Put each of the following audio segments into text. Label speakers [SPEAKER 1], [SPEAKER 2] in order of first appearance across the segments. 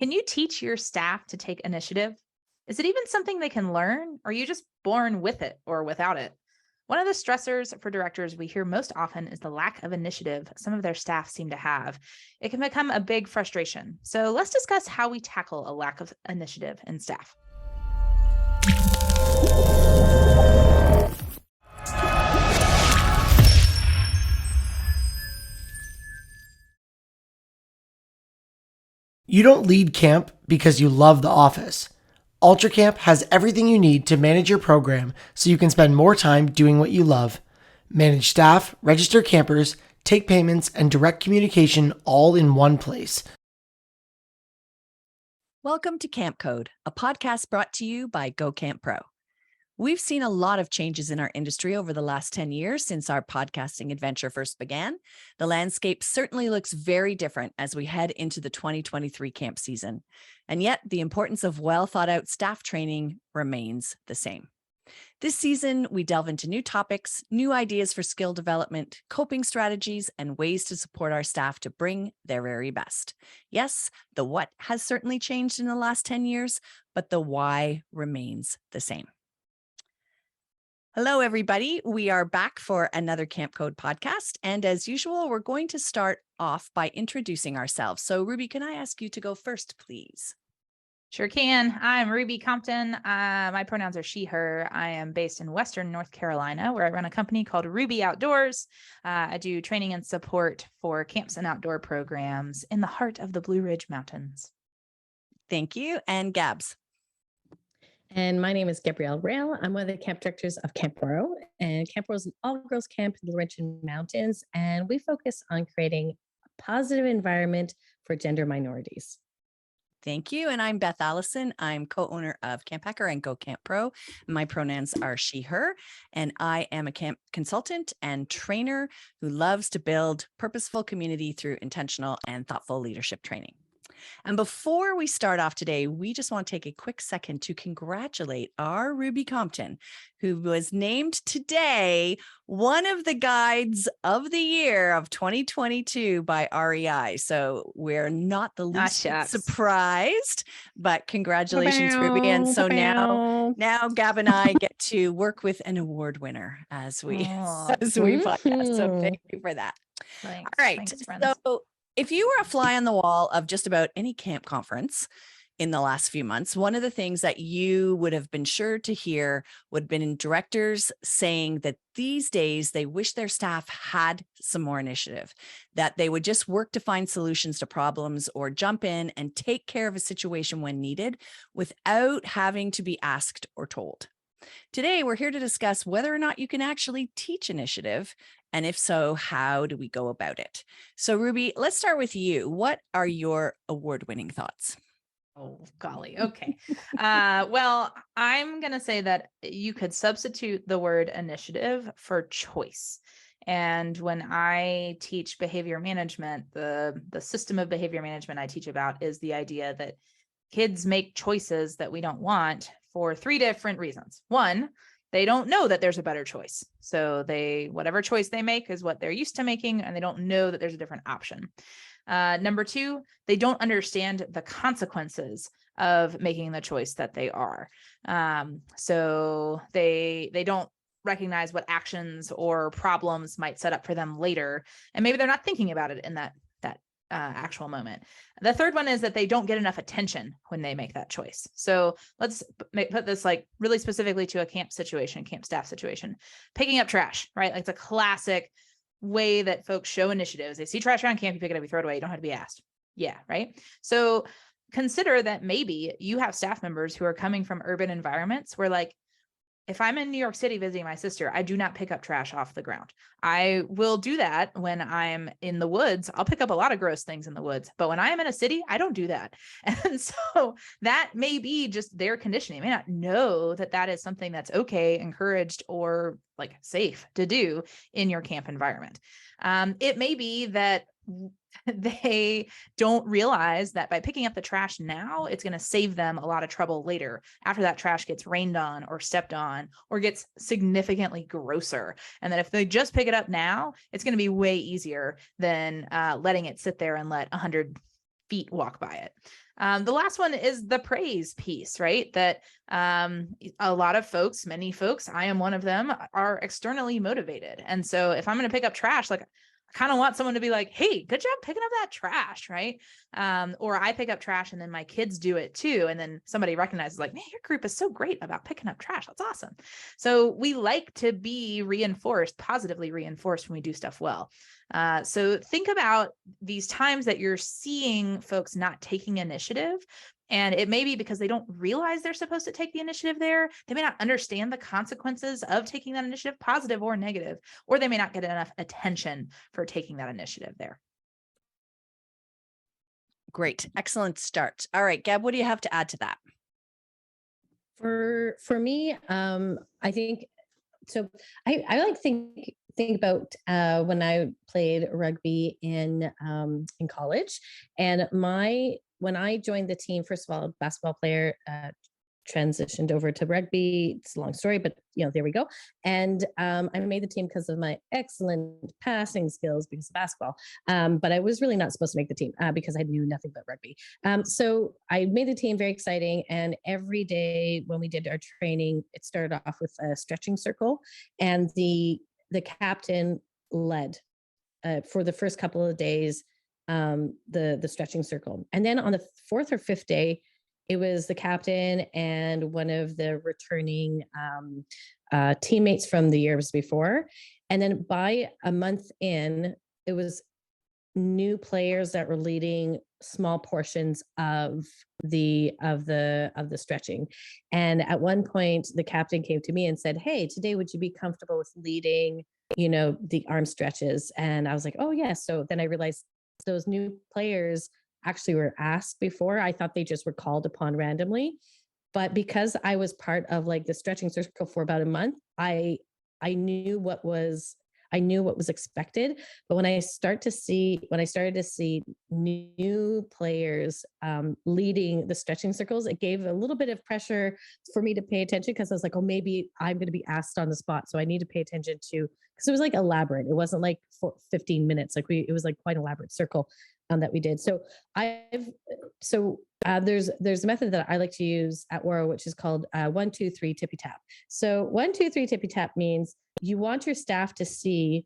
[SPEAKER 1] Can you teach your staff to take initiative? Is it even something they can learn, or are you just born with it or without it? One of the stressors for directors we hear most often is the lack of initiative some of their staff seem to have. It can become a big frustration. So let's discuss how we tackle a lack of initiative in staff.
[SPEAKER 2] You don't lead camp because you love the office. Ultra Camp has everything you need to manage your program so you can spend more time doing what you love. Manage staff, register campers, take payments, and direct communication all in one place.
[SPEAKER 3] Welcome to Camp Code, a podcast brought to you by Go Camp Pro. We've seen a lot of changes in our industry over the last 10 years since our podcasting adventure first began. The landscape certainly looks very different as we head into the 2023 camp season. And yet, the importance of well thought out staff training remains the same. This season, we delve into new topics, new ideas for skill development, coping strategies, and ways to support our staff to bring their very best. Yes, the what has certainly changed in the last 10 years, but the why remains the same. Hello, everybody. We are back for another Camp Code podcast. And as usual, we're going to start off by introducing ourselves. So Ruby, can I ask you to go first, please?
[SPEAKER 1] Sure can. I'm Ruby Compton. My pronouns are she, her. I am based in Western North Carolina, where I run a company called Ruby Outdoors. I do training and support for camps and outdoor programs in the heart of the Blue Ridge Mountains.
[SPEAKER 3] Thank you. And Gabs.
[SPEAKER 4] And my name is Gabrielle Rail. I'm one of the camp directors of Camp Row. And Camp Row is an all-girls camp in the Laurentian Mountains. And we focus on creating a positive environment for gender minorities.
[SPEAKER 3] Thank you. And I'm Beth Allison. I'm co-owner of Camp Hacker and Go Camp Pro. My pronouns are she, her, and I am a camp consultant and trainer who loves to build purposeful community through intentional and thoughtful leadership training. And before we start off today, we just want to take a quick second to congratulate our Ruby Compton, who was named today one of the guides of the year of 2022 by REI. So we're not the least surprised, but congratulations, Ruby. And so now Gab and I get to work with an award winner as we podcast. So thank you for that.
[SPEAKER 1] Thanks.
[SPEAKER 3] All right.
[SPEAKER 1] Thanks, friends.
[SPEAKER 3] So if you were a fly on the wall of just about any camp conference in the last few months, one of the things that you would have been sure to hear would have been directors saying that these days they wish their staff had some more initiative, that they would just work to find solutions to problems or jump in and take care of a situation when needed without having to be asked or told. Today, we're here to discuss whether or not you can actually teach initiative, and if so, how do we go about it? So Ruby, let's start with you. What are your award-winning thoughts?
[SPEAKER 1] Oh, golly. Okay. Well, I'm going to say that you could substitute the word initiative for choice. And when I teach behavior management, the system of behavior management I teach about is the idea that kids make choices that we don't want for three different reasons. One, they don't know that there's a better choice. So whatever choice they make is what they're used to making, and they don't know that there's a different option. Number two, they don't understand the consequences of making the choice that they are. So they don't recognize what actions or problems might set up for them later. And maybe they're not thinking about it in that actual moment. The third one is that they don't get enough attention when they make that choice. So let's put this like really specifically to a camp staff situation. Picking up trash, right? Like it's a classic way that folks show initiatives. They see trash around camp, you pick it up, you throw it away, you don't have to be asked. Yeah, right? So consider that maybe you have staff members who are coming from urban environments where, like, if I'm in New York City visiting my sister, I do not pick up trash off the ground. I will do that when I'm in the woods. I'll pick up a lot of gross things in the woods, but when I am in a city, I don't do that. And so that may be just their conditioning. They may not know that that is something that's okay, encouraged, or like safe to do in your camp environment. It may be that they don't realize that by picking up the trash now, it's going to save them a lot of trouble later after that trash gets rained on or stepped on or gets significantly grosser. And that if they just pick it up now, it's going to be way easier than letting it sit there and let 100 feet walk by it. The last one is the praise piece, right? That a lot of folks, many folks, I am one of them, are externally motivated. And so if I'm going to pick up trash, like I kind of want someone to be like, hey, good job picking up that trash, right? Or I pick up trash and then my kids do it too. And then somebody recognizes like, man, your group is so great about picking up trash. That's awesome. So we like to be reinforced, positively reinforced when we do stuff well. So think about these times that you're seeing folks not taking initiative. And it may be because they don't realize they're supposed to take the initiative there. They may not understand the consequences of taking that initiative, positive or negative, or they may not get enough attention for taking that initiative there.
[SPEAKER 3] Great. Excellent start. All right, Gab, what do you have to add to that?
[SPEAKER 4] For me, I think so. I like think about when I played rugby in college, and when I joined the team, first of all, basketball player, transitioned over to rugby. It's a long story, but there we go. And I made the team because of my excellent passing skills because of basketball. But I was really not supposed to make the team because I knew nothing but rugby. So I made the team, very exciting. And every day when we did our training, it started off with a stretching circle, and the captain led for the first couple of days the stretching circle. And then on the fourth or fifth day, it was the captain and one of the returning teammates from the years before. And then by a month in, it was new players that were leading small portions of the stretching. And at one point, the captain came to me and said, "Hey, today would you be comfortable with leading, the arm stretches?" And I was like, "Oh yeah." So then I realized those new players actually were asked before. I thought they just were called upon randomly. But because I was part of like the stretching circle for about a month, I knew what was expected. But when I started to see new players leading the stretching circles, it gave a little bit of pressure for me to pay attention, because I was like, oh, maybe I'm going to be asked on the spot. So I need to pay attention to, because it was like elaborate. It wasn't like for 15 minutes. It was like quite an elaborate circle that we did. So there's a method that I like to use at Waro, which is called 1, 2, 3 tippy tap. So 1, 2, 3 tippy tap means you want your staff to see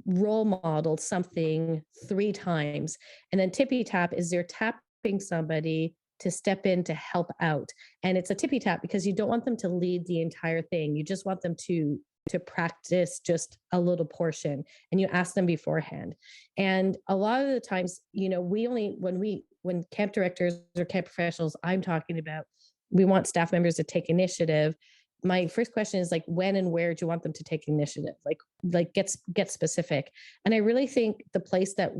[SPEAKER 4] role model something 3 times, and then tippy tap is you're tapping somebody to step in to help out. And it's a tippy tap because you don't want them to lead the entire thing. You just want them to practice just a little portion, and you ask them beforehand. And a lot of the times, when camp directors or camp professionals, I'm talking about, we want staff members to take initiative. My first question is like, when and where do you want them to take initiative? Like get specific. And I really think the place that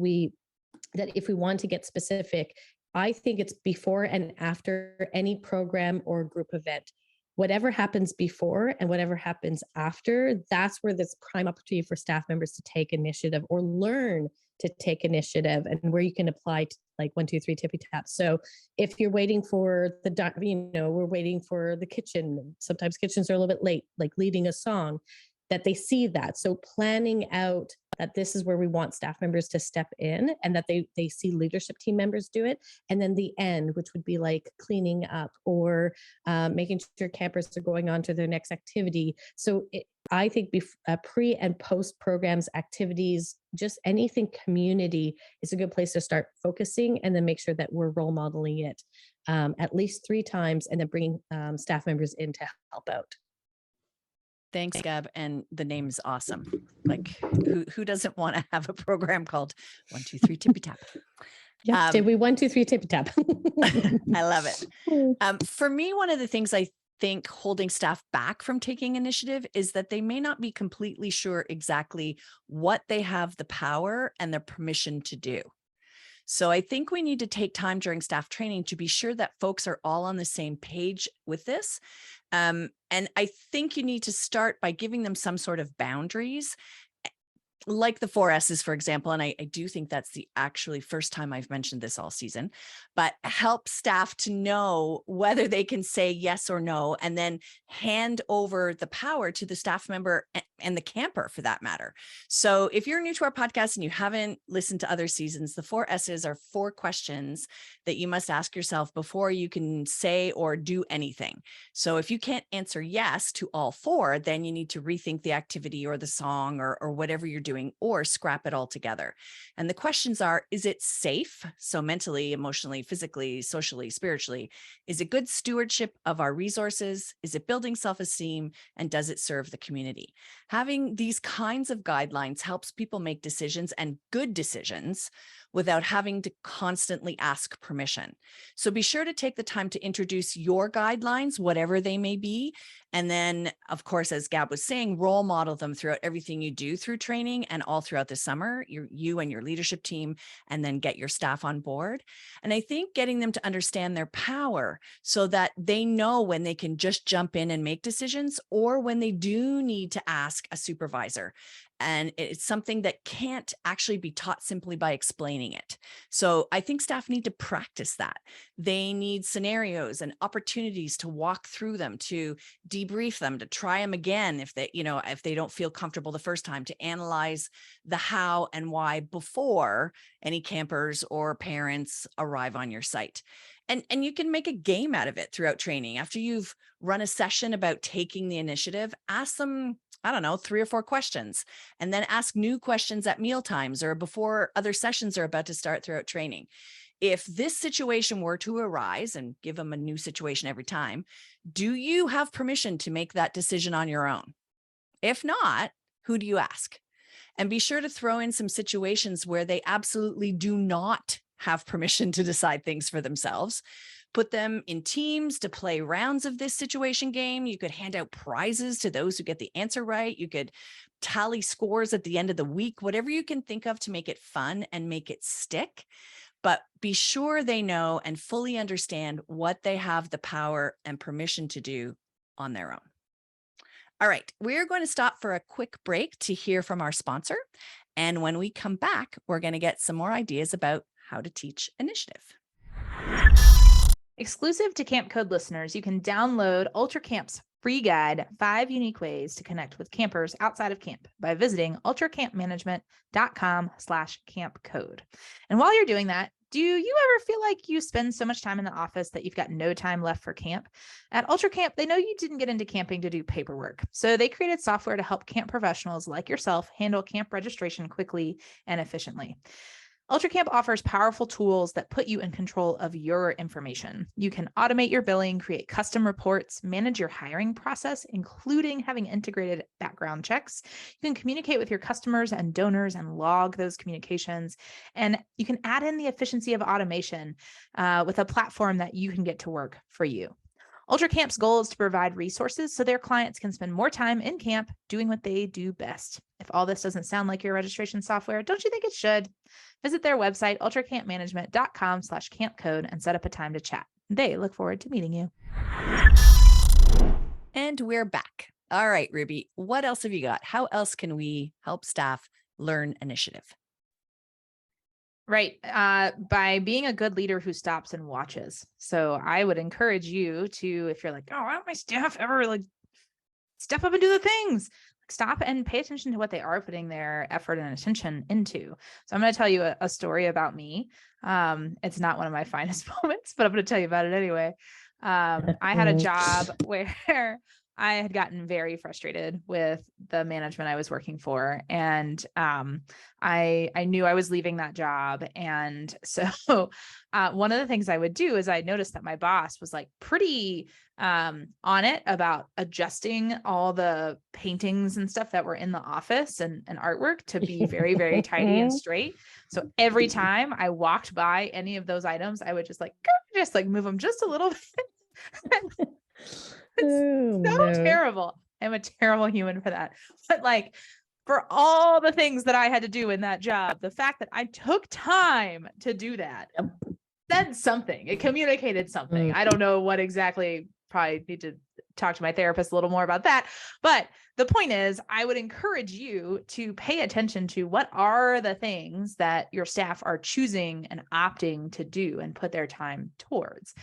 [SPEAKER 4] if we want to get specific, I think it's before and after any program or group event. Whatever happens before and whatever happens after, that's where there's prime opportunity for staff members to take initiative or learn to take initiative, and where you can apply to like 1, 2, 3 tippy taps. So if you're waiting for we're waiting for the kitchen. Sometimes kitchens are a little bit late, like leading a song, that they see that. So planning out that this is where we want staff members to step in, and that they see leadership team members do it. And then the end, which would be like cleaning up or making sure campers are going on to their next activity. So I think pre and post programs, activities, just anything community is a good place to start focusing, and then make sure that we're role modeling it at least 3 times, and then bringing staff members in to help out.
[SPEAKER 3] Thanks, Gab. And the name is awesome. Like, who doesn't want to have a program called 1, 2, 3 tippy tap?
[SPEAKER 4] Yep. Did we 1, 2, 3 tippy tap?
[SPEAKER 3] I love it. For me, one of the things I think holding staff back from taking initiative is that they may not be completely sure exactly what they have the power and the permission to do. So I think we need to take time during staff training to be sure that folks are all on the same page with this. And I think you need to start by giving them some sort of boundaries. like the 4S's, for example, and I do think that's the actually first time I've mentioned this all season, but help staff to know whether they can say yes or no, and then hand over the power to the staff member and the camper for that matter. So if you're new to our podcast and you haven't listened to other seasons, the 4S's are 4 questions that you must ask yourself before you can say or do anything. So if you can't answer yes to all 4, then you need to rethink the activity or the song or whatever you're doing, or scrap it all together. And the questions are, is it safe? So mentally, emotionally, physically, socially, spiritually, is it good stewardship of our resources? Is it building self-esteem? And does it serve the community? Having these kinds of guidelines helps people make decisions, and good decisions, without having to constantly ask permission. So be sure to take the time to introduce your guidelines, whatever they may be. And then, of course, as Gab was saying, role model them throughout everything you do through training and all throughout the summer, you and your leadership team, and then get your staff on board. And I think getting them to understand their power so that they know when they can just jump in and make decisions, or when they do need to ask a supervisor. And it's something that can't actually be taught simply by explaining it. So I think staff need to practice that. They need scenarios and opportunities to walk through them, to debrief them, to try them again if they don't feel comfortable the first time, to analyze the how and why before any campers or parents arrive on your site. And you can make a game out of it throughout training. After you've run a session about taking the initiative, ask them, I don't know, 3 or 4 questions, and then ask new questions at meal times or before other sessions are about to start throughout training. If this situation were to arise, and give them a new situation every time, do you have permission to make that decision on your own? If not, who do you ask? And be sure to throw in some situations where they absolutely do not have permission to decide things for themselves. Put them in teams to play rounds of this situation game. You could hand out prizes to those who get the answer right. You could tally scores at the end of the week, whatever you can think of to make it fun and make it stick. But be sure they know and fully understand what they have the power and permission to do on their own. All right, we're going to stop for a quick break to hear from our sponsor. And when we come back, we're going to get some more ideas about how to teach initiative.
[SPEAKER 1] Exclusive to Camp Code listeners, you can download Ultra Camp's free guide, 5 unique ways to connect with campers outside of camp, by visiting ultracampmanagement.com/campcode. And while you're doing that, do you ever feel like you spend so much time in the office that you've got no time left for camp? At Ultra Camp, they know you didn't get into camping to do paperwork. So they created software to help camp professionals like yourself handle camp registration quickly and efficiently. UltraCamp offers powerful tools that put you in control of your information. You can automate your billing, create custom reports, manage your hiring process, including having integrated background checks. You can communicate with your customers and donors and log those communications. And you can add in the efficiency of automation with a platform that you can get to work for you. UltraCamp's goal is to provide resources so their clients can spend more time in camp doing what they do best. If all this doesn't sound like your registration software, don't you think it should? Visit their website, ultracampmanagement.com/campcode, and set up a time to chat. They look forward to meeting you.
[SPEAKER 3] And we're back. All right, Ruby, what else have you got? How else can we help staff learn initiative?
[SPEAKER 1] Right. By being a good leader who stops and watches. So I would encourage you to, if you're like, oh, why don't my staff ever like step up and do the things? Stop and pay attention to what they are putting their effort and attention into. So I'm going to tell you a story about me. It's not one of my finest moments, but I'm going to tell you about it anyway. I had a job where I had gotten very frustrated with the management I was working for. And I knew I was leaving that job. And so one of the things I would do is I noticed that my boss was like pretty on it about adjusting all the paintings and stuff that were in the office and artwork to be very, very tidy and straight. So every time I walked by any of those items, I would just like move them just a little bit. It's terrible. I'm a terrible human for that. But like for all the things that I had to do in that job, the fact that I took time to do that said something. It communicated something. I don't know what exactly, probably need to talk to my therapist a little more about that. But the point is, I would encourage you to pay attention to what are the things that your staff are choosing and opting to do and put their time towards.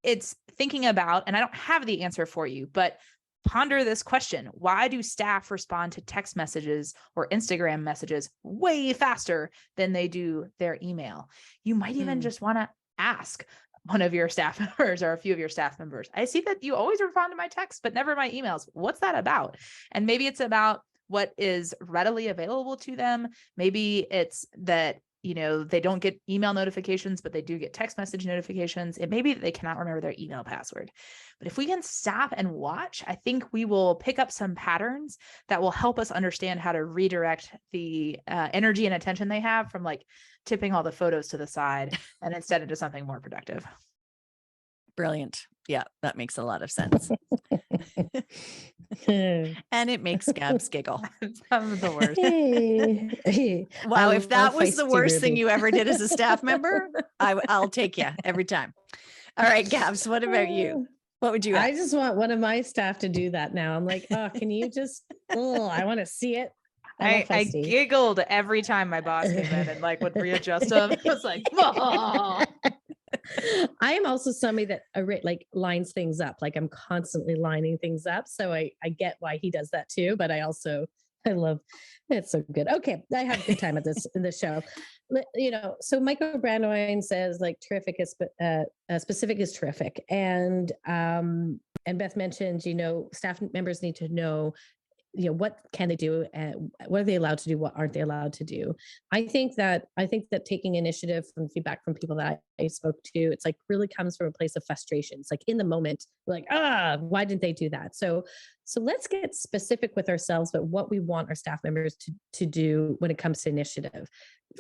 [SPEAKER 1] It's thinking about, and I don't have the answer for you, but ponder this question. Why do staff respond to text messages or Instagram messages way faster than they do their email? You might even just want to ask one of your staff members or a few of your staff members. I see that you always respond to my texts, but never my emails. What's that about? And maybe it's about what is readily available to them. Maybe it's that they don't get email notifications, but they do get text message notifications. It may be that they cannot remember their email password. But if we can stop and watch, I think we will pick up some patterns that will help us understand how to redirect the energy and attention they have from like tipping all the photos to the side and instead into something more productive.
[SPEAKER 3] Brilliant. Yeah, that makes a lot of sense. And it makes Gabs giggle.
[SPEAKER 1] I'm the worst.
[SPEAKER 3] Wow, if that was
[SPEAKER 4] feisty
[SPEAKER 3] the worst thing
[SPEAKER 4] Ruby.
[SPEAKER 3] you ever did as a staff member, I'll take you every time. All right, Gabs, what about you? What would you
[SPEAKER 4] I
[SPEAKER 3] ask?
[SPEAKER 4] just want one of my staff to do that now. I'm like, oh, can you just, I want to see it.
[SPEAKER 1] I giggled every time my boss came in and like would readjust them. It was like, oh.
[SPEAKER 4] I am also somebody that like lines things up. Like I'm constantly lining things up. So I get why he does that too. But I love it's so good. Okay. I have a good time at this in the show. So Michael Brandwein says like terrific is specific is terrific. And Beth mentioned, staff members need to know what can they do and what are they allowed to do, what aren't they allowed to do. I think that taking initiative from feedback from people that I spoke to, it's like really comes from a place of frustration. It's like in the moment, we're like, why didn't they do that? So let's get specific with ourselves, but what we want our staff members to do when it comes to initiative.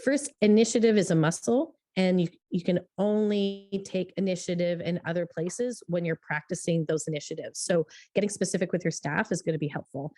[SPEAKER 4] First, initiative is a muscle. And you can only take initiative in other places when you're practicing those initiatives. So getting specific with your staff is going to be helpful.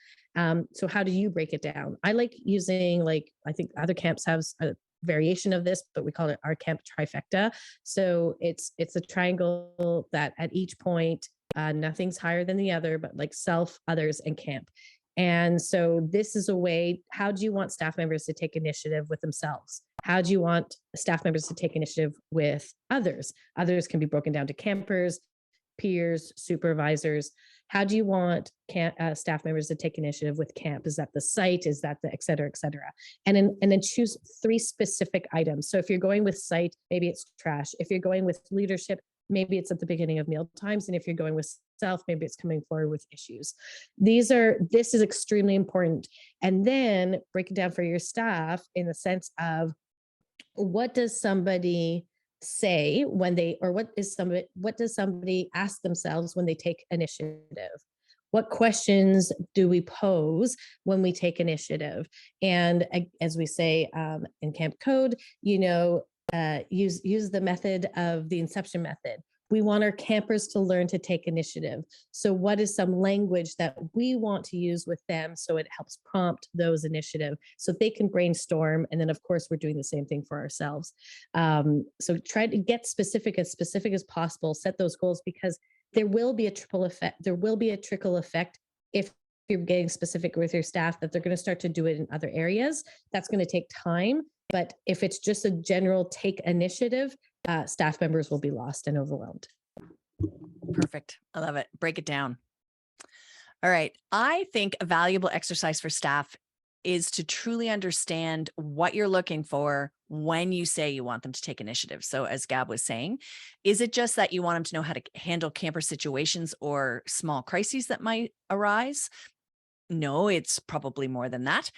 [SPEAKER 4] So how do you break it down? I like using, I think other camps have a variation of this, but we call it our camp trifecta. So it's a triangle that at each point, nothing's higher than the other, but like self, others, and camp. And so this is a way, how do you want staff members to take initiative with themselves? How do you want staff members to take initiative with others? Others can be broken down to campers, peers, supervisors. How do you want staff members to take initiative with camp? Is that the site? Is that the et cetera, et cetera? And then choose 3 specific items. So if you're going with site, maybe it's trash. If you're going with leadership, maybe it's at the beginning of meal times. And if you're going with self, maybe it's coming forward with issues. This is extremely important. And then break it down for your staff in the sense of what does somebody say when what does somebody ask themselves when they take initiative? What questions do we pose when we take initiative? And as we say in camp code, use the method of the inception method. We want our campers to learn to take initiative. So what is some language that we want to use with them so it helps prompt those initiative so they can brainstorm? And then, of course, we're doing the same thing for ourselves. So try to get specific as possible, set those goals, because there will be a trickle effect. There will be a trickle effect if you're getting specific with your staff that they're going to start to do it in other areas. That's going to take time. But if it's just a general take initiative, staff members will be lost and overwhelmed.
[SPEAKER 3] Perfect. I love it. Break it down. All right. I think a valuable exercise for staff is to truly understand what you're looking for when you say you want them to take initiative. So as Gab was saying, is it just that you want them to know how to handle camper situations or small crises that might arise? No, it's probably more than that.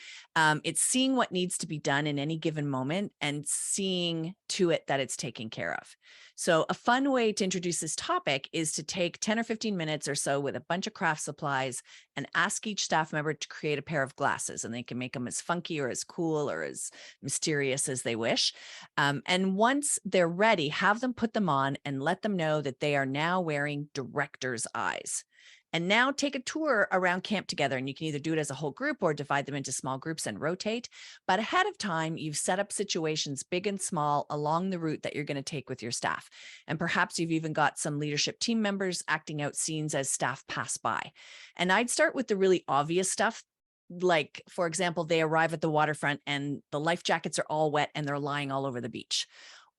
[SPEAKER 3] It's seeing what needs to be done in any given moment and seeing to it that it's taken care of. So a fun way to introduce this topic is to take 10 or 15 minutes or so with a bunch of craft supplies and ask each staff member to create a pair of glasses, and they can make them as funky or as cool or as mysterious as they wish. And once they're ready, have them put them on and let them know that they are now wearing director's eyes. And now take a tour around camp together, and you can either do it as a whole group or divide them into small groups and rotate. But ahead of time, you've set up situations big and small along the route that you're going to take with your staff. And perhaps you've even got some leadership team members acting out scenes as staff pass by. And I'd start with the really obvious stuff. Like, for example, they arrive at the waterfront and the life jackets are all wet and they're lying all over the beach.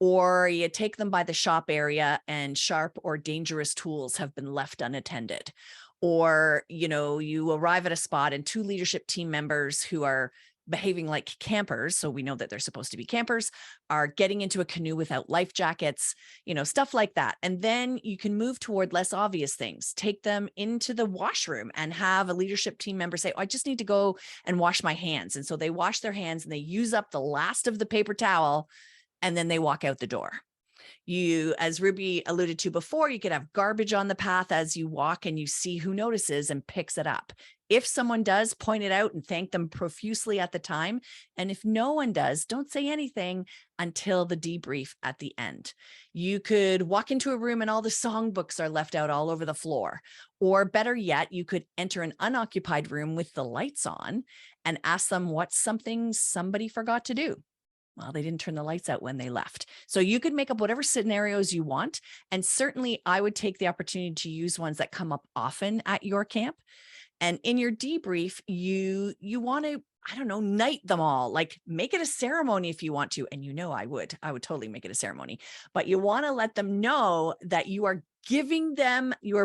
[SPEAKER 3] Or you take them by the shop area and sharp or dangerous tools have been left unattended. Or, you arrive at a spot and two leadership team members who are behaving like campers, so we know that they're supposed to be campers, are getting into a canoe without life jackets, stuff like that. And then you can move toward less obvious things. Take them into the washroom and have a leadership team member say, oh, I just need to go and wash my hands. And so they wash their hands and they use up the last of the paper towel, and then they walk out the door. You, as Ruby alluded to before, you could have garbage on the path as you walk, and you see who notices and picks it up. If someone does, point it out and thank them profusely at the time. And if no one does, don't say anything until the debrief at the end. You could walk into a room and all the songbooks are left out all over the floor. Or better yet, you could enter an unoccupied room with the lights on and ask them what's something somebody forgot to do. Well, they didn't turn the lights out when they left. So you could make up whatever scenarios you want. And certainly I would take the opportunity to use ones that come up often at your camp. And in your debrief, you want to, knight them all, like make it a ceremony if you want to. And I would totally make it a ceremony, but you want to let them know that you are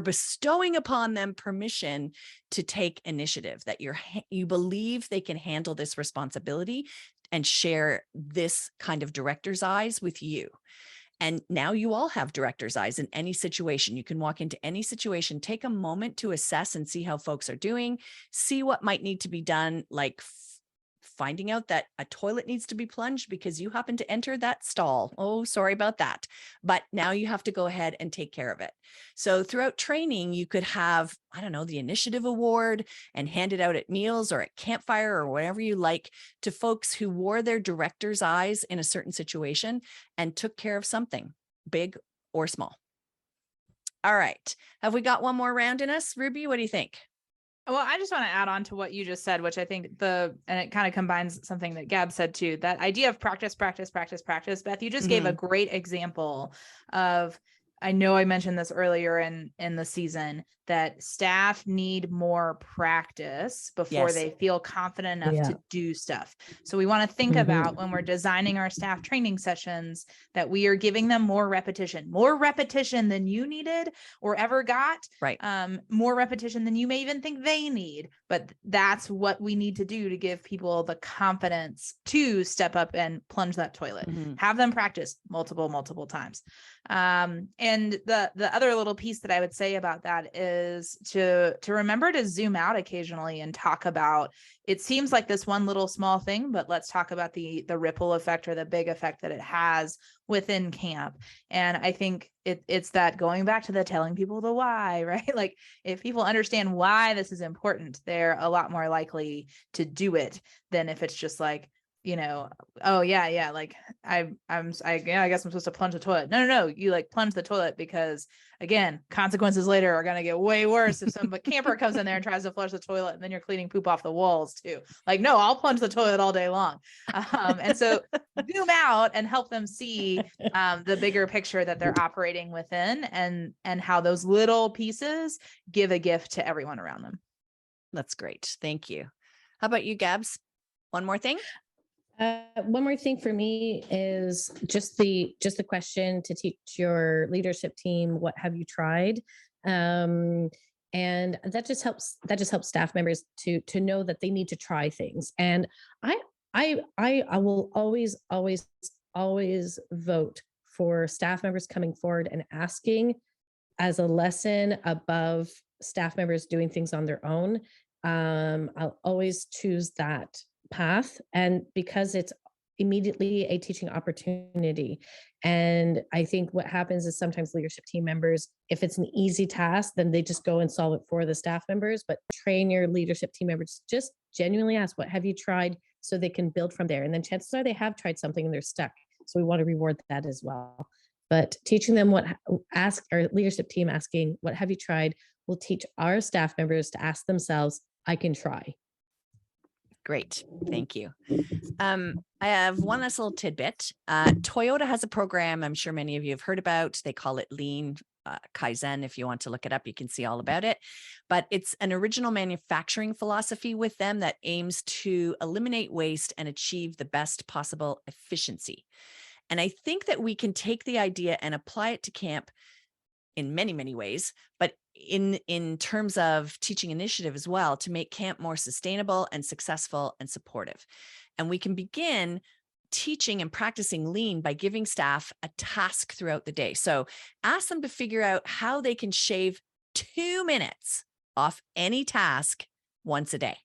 [SPEAKER 3] bestowing upon them permission to take initiative, that you believe they can handle this responsibility and share this kind of director's eyes with you. And now you all have director's eyes in any situation. You can walk into any situation, take a moment to assess and see how folks are doing, see what might need to be done, like finding out that a toilet needs to be plunged because you happen to enter that stall. Oh, sorry about that. But now you have to go ahead and take care of it. So throughout training, you could have, the initiative award and hand it out at meals or at campfire or whatever you like to folks who wore their director's eyes in a certain situation and took care of something big or small. All right. Have we got one more round in us? Ruby, what do you think?
[SPEAKER 1] Well, I just want to add on to what you just said, which I think and it kind of combines something that Gab said too, that idea of practice, practice, practice, practice. Beth, you just gave a great example of, I know I mentioned this earlier in the season, that staff need more practice before they feel confident enough to do stuff. So we want to think about when we're designing our staff training sessions that we are giving them more repetition than you needed or ever got,
[SPEAKER 3] right?
[SPEAKER 1] More repetition than you may even think they need. But that's what we need to do to give people the confidence to step up and plunge that toilet. Have them practice multiple times. And the other little piece that I would say about that is to remember to zoom out occasionally and talk about, it seems like this one little small thing, but let's talk about the ripple effect or the big effect that it has within camp. And I think it's that going back to the telling people the why, right? Like if people understand why this is important, they're a lot more likely to do it than if it's just like, oh yeah, like I guess I'm supposed to plunge the toilet. No, you like plunge the toilet because again, consequences later are going to get way worse if some camper comes in there and tries to flush the toilet and then you're cleaning poop off the walls too. Like, no, I'll plunge the toilet all day long. And so zoom out and help them see the bigger picture that they're operating within and how those little pieces give a gift to everyone around them.
[SPEAKER 3] That's great. Thank you. How about you, Gabs? One more thing?
[SPEAKER 4] One more thing for me is just the question to teach your leadership team, what have you tried? And that just helps staff members to know that they need to try things. And I will always vote for staff members coming forward and asking as a lesson above staff members doing things on their own. I'll always choose that path, and because it's immediately a teaching opportunity. And I think what happens is sometimes leadership team members, if it's an easy task, then they just go and solve it for the staff members. But train your leadership team members, just genuinely ask, what have you tried, so they can build from there. And then chances are they have tried something and they're stuck, so we want to reward that as well. But teaching them ask our leadership team asking, what have you tried, will teach our staff members to ask themselves, I can try.
[SPEAKER 3] Great. Thank you. I have one last little tidbit. Toyota has a program I'm sure many of you have heard about. They call it Lean Kaizen. If you want to look it up, you can see all about it. But it's an original manufacturing philosophy with them that aims to eliminate waste and achieve the best possible efficiency. And I think that we can take the idea and apply it to camp in many, many ways, but in terms of teaching initiative as well, to make camp more sustainable and successful and supportive. And we can begin teaching and practicing lean by giving staff a task throughout the day. So ask them to figure out how they can shave 2 minutes off any task once a day.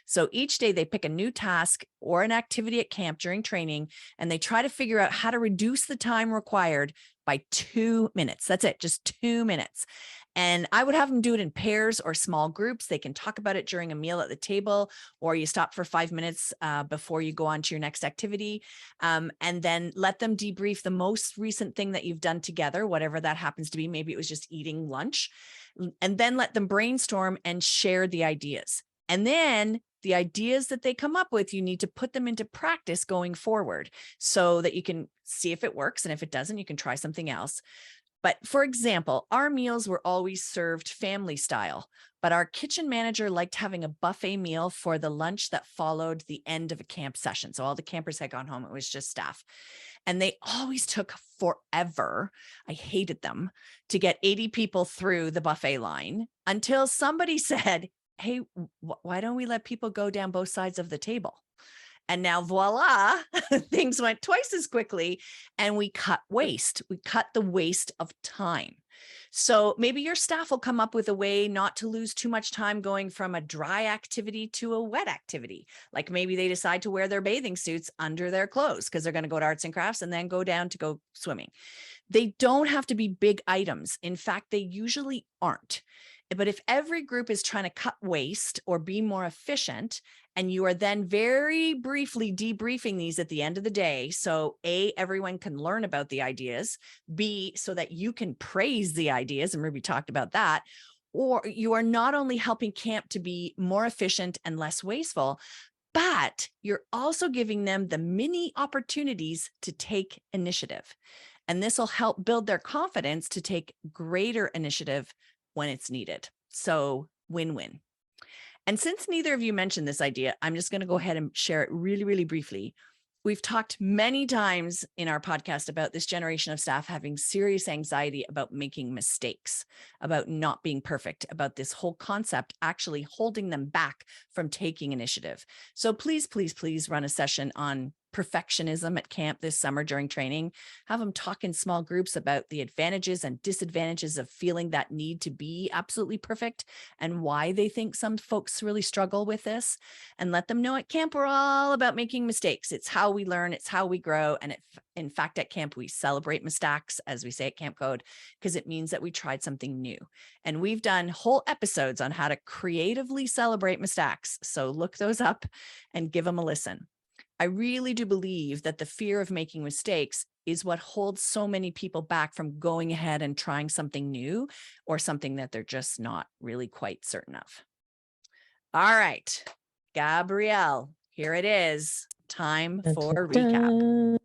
[SPEAKER 3] So each day they pick a new task or an activity at camp during training, and they try to figure out how to reduce the time required by 2 minutes. That's it, just 2 minutes. And I would have them do it in pairs or small groups. They can talk about it during a meal at the table, or you stop for 5 minutes before you go on to your next activity. And then let them debrief the most recent thing that you've done together, whatever that happens to be. Maybe it was just eating lunch. And then let them brainstorm and share the ideas. And then the ideas that they come up with, you need to put them into practice going forward so that you can see if it works. And if it doesn't, you can try something else. But for example, our meals were always served family style, but our kitchen manager liked having a buffet meal for the lunch that followed the end of a camp session. So all the campers had gone home. It was just staff. And they always took forever. I hated them to get 80 people through the buffet line until somebody said, hey, why don't we let people go down both sides of the table? And now voila, things went twice as quickly and we cut waste. We cut the waste of time. So maybe your staff will come up with a way not to lose too much time going from a dry activity to a wet activity. Like maybe they decide to wear their bathing suits under their clothes because they're going to go to arts and crafts and then go down to go swimming. They don't have to be big items. In fact, they usually aren't. But if every group is trying to cut waste or be more efficient, and you are then very briefly debriefing these at the end of the day, so A, everyone can learn about the ideas, B, so that you can praise the ideas, and Ruby talked about that, or you are not only helping camp to be more efficient and less wasteful, but you're also giving them the mini opportunities to take initiative. And this will help build their confidence to take greater initiative when it's needed. So win-win. And since neither of you mentioned this idea, I'm just going to go ahead and share it really, really briefly. We've talked many times in our podcast about this generation of staff having serious anxiety about making mistakes, about not being perfect, about this whole concept actually holding them back from taking initiative. So please, please, please run a session on perfectionism at camp this summer during training. Have them talk in small groups about the advantages and disadvantages of feeling that need to be absolutely perfect and why they think some folks really struggle with this. And let them know at camp, we're all about making mistakes. It's how we learn, it's how we grow. And in fact, at camp, we celebrate mistakes, as we say at Camp Code, because it means that we tried something new. And we've done whole episodes on how to creatively celebrate mistakes. So look those up and give them a listen. I really do believe that the fear of making mistakes is what holds so many people back from going ahead and trying something new or something that they're just not really quite certain of. All right, Gabrielle, here it is. Time for a recap.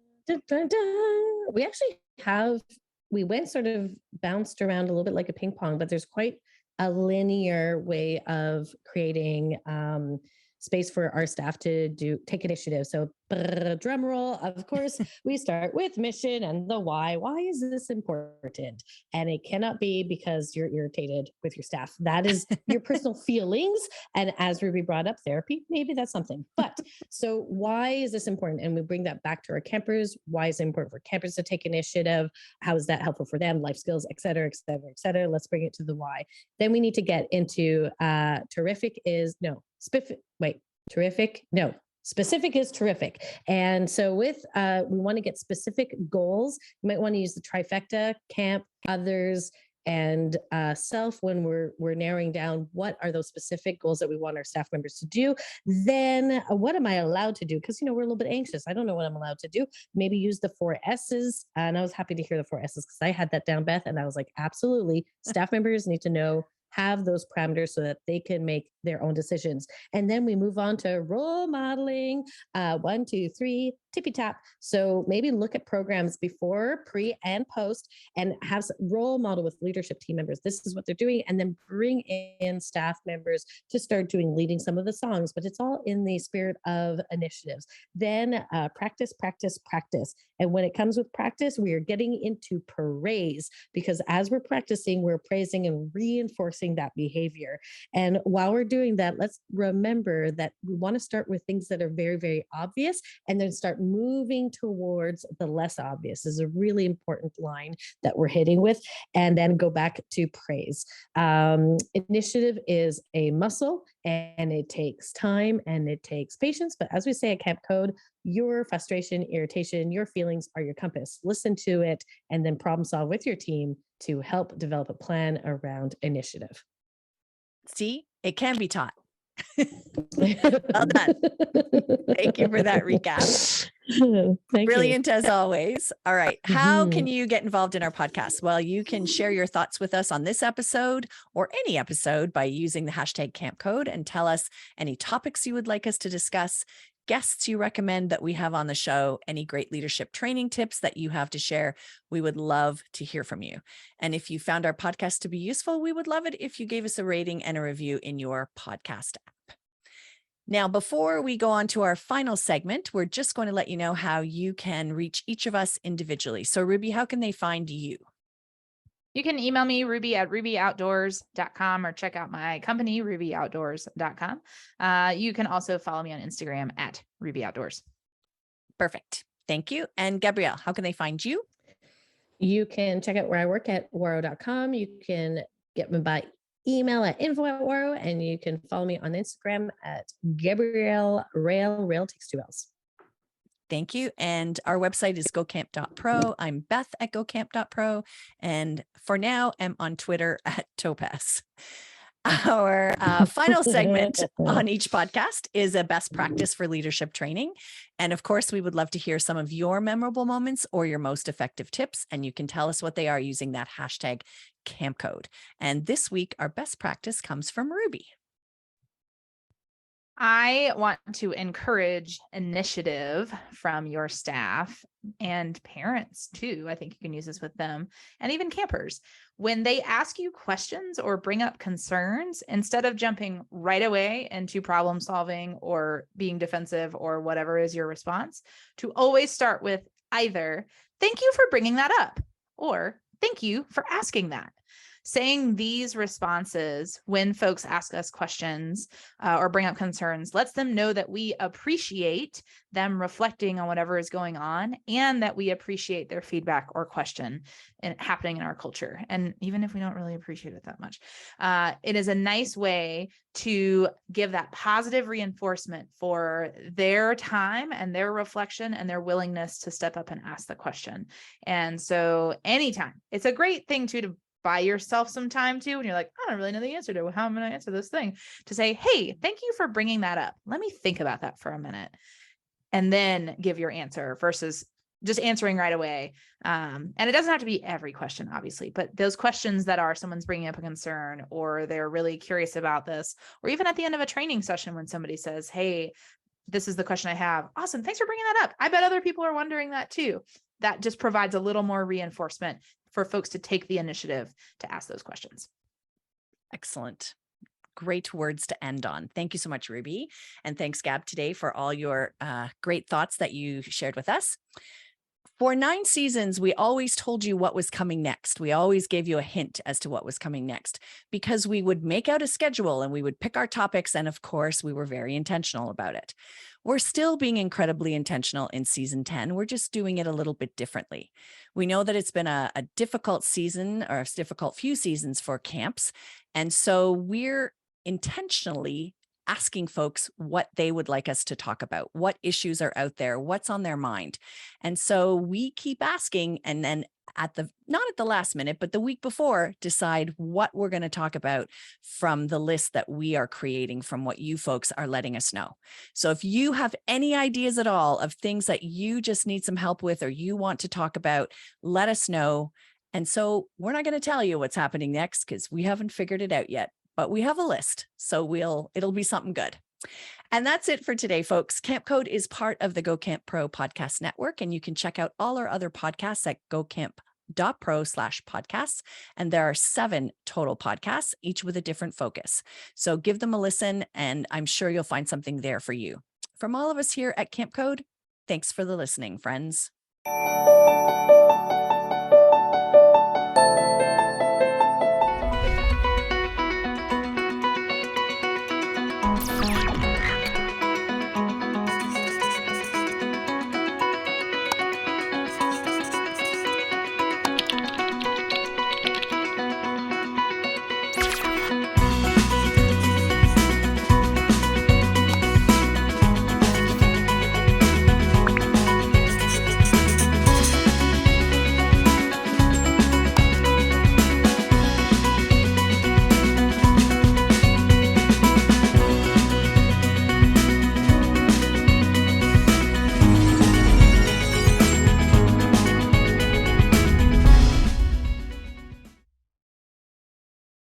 [SPEAKER 4] We actually we went sort of bounced around a little bit like a ping pong, but there's quite a linear way of creating space for our staff to take initiative. So drum roll, of course, we start with mission and the why. Why is this important? And it cannot be because you're irritated with your staff. That is your personal feelings. And as Ruby brought up therapy, maybe that's something. But so why is this important? And we bring that back to our campers. Why is it important for campers to take initiative? How is that helpful for them? Life skills, et cetera, et cetera, et cetera. Let's bring it to the why. Then we need to get into terrific is no. Terrific. No, specific is terrific. And so we want to get specific goals. You might want to use the trifecta, camp, others, and self when we're narrowing down what are those specific goals that we want our staff members to do. Then what am I allowed to do? Because, we're a little bit anxious. I don't know what I'm allowed to do. Maybe use the 4 S's. And I was happy to hear the 4 S's because I had that down, Beth. And I was like, absolutely. Staff members need to know have those parameters so that they can make their own decisions. And then we move on to role modeling. 1, 2, 3, tippy tap. So maybe look at programs before, pre, and post, and have role model with leadership team members. This is what they're doing, and then bring in staff members to start leading some of the songs. But it's all in the spirit of initiatives. Then practice, practice, practice. And when it comes with practice, we are getting into praise, because as we're practicing, we're praising and reinforcing that behavior. And while we're doing that, let's remember that we want to start with things that are very, very obvious, and then start moving towards the less obvious is a really important line that we're hitting with, and then go back to praise. Initiative is a muscle, and it takes time and it takes patience. But as we say at Camp Code, your frustration, irritation, your feelings are your compass. Listen to it and then problem solve with your team to help develop a plan around initiative.
[SPEAKER 3] See, it can be taught. Well done. Thank you for that recap. Brilliant as always. All right. How can you get involved in our podcast? Well, you can share your thoughts with us on this episode or any episode by using the hashtag Camp Code, and tell us any topics you would like us to discuss, guests you recommend that we have on the show, any great leadership training tips that you have to share. We would love to hear from you. And if you found our podcast to be useful, we would love it if you gave us a rating and a review in your podcast app. Now, before we go on to our final segment, we're just going to let you know how you can reach each of us individually. So Ruby, how can they find you?
[SPEAKER 1] You can email me, ruby@rubyoutdoors.com, or check out my company, rubyoutdoors.com. You can also follow me on Instagram @rubyoutdoors.
[SPEAKER 3] Perfect. Thank you. And Gabrielle, how can they find you?
[SPEAKER 4] You can check out where I work at waro.com. You can get me by email at info@waro, and you can follow me on Instagram at Gabrielle Rail. Rail takes 2 L's.
[SPEAKER 3] Thank you. And our website is gocamp.pro. I'm Beth at gocamp.pro. And for now, I'm on Twitter at Topaz. Our final segment on each podcast is a best practice for leadership training. And of course, we would love to hear some of your memorable moments or your most effective tips. And you can tell us what they are using that hashtag Camp Code. And this week, our best practice comes from Ruby.
[SPEAKER 1] I want to encourage initiative from your staff and parents too. I think you can use this with them, and even campers. When they ask you questions or bring up concerns, instead of jumping right away into problem solving or being defensive or whatever is your response, to always start with either, "Thank you for bringing that up," or "Thank you for asking that." Saying these responses when folks ask us questions or bring up concerns lets them know that we appreciate them reflecting on whatever is going on, and that we appreciate their feedback or question happening in our culture. And even if we don't really appreciate it that much, it is a nice way to give that positive reinforcement for their time and their reflection and their willingness to step up and ask the question. And so anytime, it's a great thing to buy yourself some time too, when you're like, I don't really know the answer to how I'm going to answer this thing, to say, "Hey, thank you for bringing that up. Let me think about that for a minute," and then give your answer versus just answering right away. And it doesn't have to be every question, obviously, but those questions that are someone's bringing up a concern, or they're really curious about this, or even at the end of a training session when somebody says, "Hey, this is the question I have. Awesome. Thanks for bringing that up. I bet other people are wondering that too." That just provides a little more reinforcement for folks to take the initiative to ask those questions.
[SPEAKER 3] Excellent. Great words to end on. Thank you so much, Ruby. And thanks, Gab, today for all your great thoughts that you shared with us. For 9 seasons, we always told you what was coming next. We always gave you a hint as to what was coming next, because we would make out a schedule and we would pick our topics. And of course, we were very intentional about it. We're still being incredibly intentional in season 10. We're just doing it a little bit differently. We know that it's been a difficult season, or a difficult few seasons for camps. And so we're intentionally asking folks what they would like us to talk about, what issues are out there, what's on their mind. And so we keep asking, and then not at the last minute, but the week before, decide what we're going to talk about from the list that we are creating from what you folks are letting us know. So if you have any ideas at all of things that you just need some help with, or you want to talk about, let us know. And so we're not going to tell you what's happening next because we haven't figured it out yet, but we have a list. So it'll be something good. And that's it for today, folks. Camp Code is part of the Go Camp Pro podcast network, and you can check out all our other podcasts at gocamp.pro/podcasts. And there are 7 total podcasts, each with a different focus. So give them a listen, and I'm sure you'll find something there for you. From all of us here at Camp Code, thanks for the listening, friends.